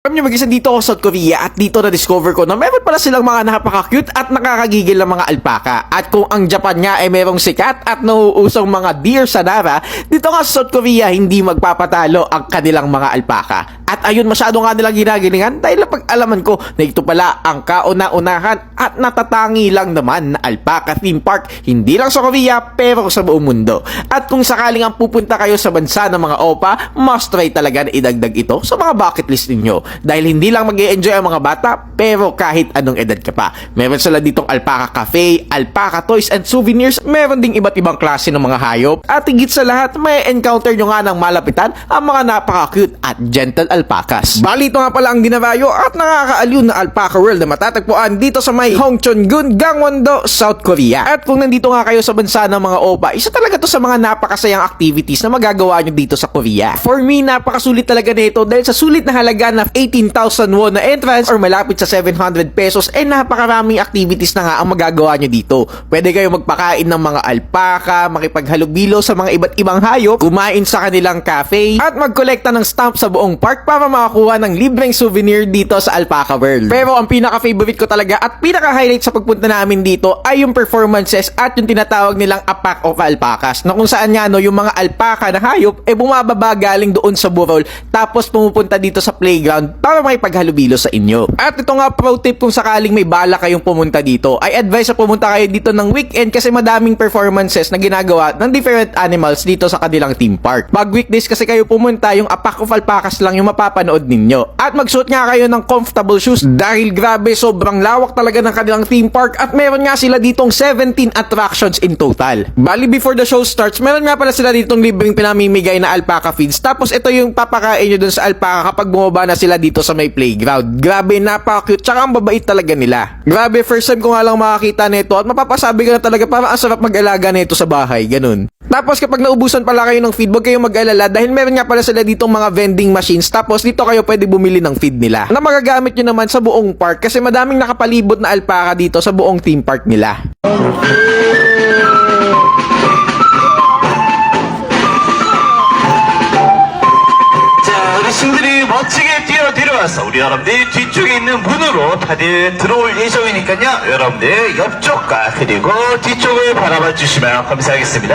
Alam nyo, mag-isa dito ako sa South Korea at dito na-discover ko na meron pala silang mga napaka-cute at nakakagigil na mga alpaka. At kung ang Japan nga ay merong sikat at nauusong mga deer sa Nara, dito nga sa South Korea hindi magpapatalo ang kanilang mga alpaka. At ayun, masyado nga nilang ginagalingan dahil napag-alaman ko na ito pala ang kauna-unahan at natatangi lang naman na alpaka theme park, hindi lang sa Korea pero sa buong mundo. At kung sakaling ang pupunta kayo sa bansa ng mga opa, must try talaga na idagdag ito sa mga bucket list ninyo. Dahil hindi lang mag-i-enjoy ang mga bata, pero kahit anong edad ka pa. Meron sila ditong alpaca cafe, alpaca toys and souvenirs, meron ding iba't ibang klase ng mga hayop, at higit sa lahat, may encounter nyo nga ng malapitan ang mga napaka-cute at gentle alpacas. Bali, ito nga pala ang dinarayo at nakakaaliw na alpaca world na matatagpuan dito sa may Hongcheon-gun, Gangwon-do, South Korea. At kung nandito nga kayo sa bansa ng mga opa, isa talaga to sa mga napakasayang activities na magagawa nyo dito sa Korea. For me, napakasulit talaga nito dahil sa sulit na halaga na 18,000 won na entrance or malapit sa 700 pesos ay napakaraming activities na nga ang magagawa nyo dito. Pwede kayo magpakain ng mga alpaka, makipaghalubilo sa mga iba't ibang hayop, kumain sa kanilang cafe, at magkolekta ng stamp sa buong park para makakuha ng libreng souvenir dito sa Alpaca World. Pero ang pinaka-favorite ko talaga at pinaka-highlight sa pagpunta namin dito ay yung performances at yung tinatawag nilang a pack of alpacas, na kung saan nga yung mga alpaka na hayop bumababa galing doon sa burol tapos pumupunta dito sa playground para makipaghalubilo sa inyo. At ito nga pro tip, kung sakaling may bala kayong pumunta dito, ay advice na pumunta kayo dito ng weekend kasi madaming performances na ginagawa ng different animals dito sa kanilang theme park. Pag weekdays kasi kayo pumunta, yung a pack of alpacas lang yung mapapanood ninyo. At magsuot nga kayo ng comfortable shoes dahil grabe, sobrang lawak talaga ng kanilang theme park at meron nga sila ditong 17 attractions in total. Bali, before the show starts, meron nga pala sila ditong libreng pinamimigay na alpaca feeds. Tapos ito yung papakain nyo dun sa alpaca kapag bumaba na sila dito sa may playground. Grabe, napaka-cute, tsaka ang babait talaga nila. Grabe, first time ko nga lang makakita nito at mapapasabi ka na talaga parang ang sarap mag-alaga nito sa bahay, ganun. Tapos kapag naubusan pala kayo ng feed, huwag kayong mag-alala dahil meron nga pala sila ditong mga vending machines, tapos dito kayo pwede bumili ng feed nila na magagamit nyo naman sa buong park kasi madaming nakapalibot na alpaca dito sa buong theme park nila. 어르신들이 멋지게 뛰어들어와서 우리 여러분들 뒤쪽에 있는 문으로 다들 들어올 예정이니까요. 여러분들 옆쪽과 그리고 뒤쪽을 바라봐 주시면 감사하겠습니다.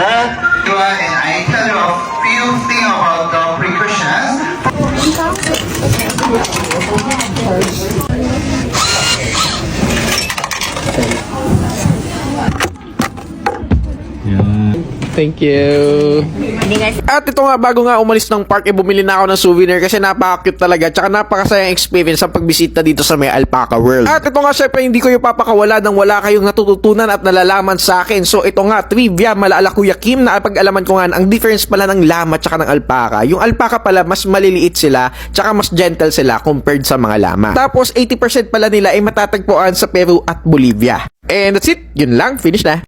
And I tell you a few things about the precautions. Thank you. At ito nga, bago nga umalis ng park, bumili na ako ng souvenir kasi napaka-cute talaga, tsaka napakasayang experience ang pagbisita dito sa may Alpaca World. At ito nga, syempre, hindi ko yung papakawala nang wala kayong natututunan at nalalaman sa akin. So ito nga, trivia, malaala Kuya Kim, na pag-alaman ko nga ang difference pala ng lama tsaka ng alpaca. Yung alpaca pala, mas maliliit sila, tsaka mas gentle sila compared sa mga lama. Tapos 80% pala nila ay matatagpuan sa Peru at Bolivia. And that's it, yun lang, finish na.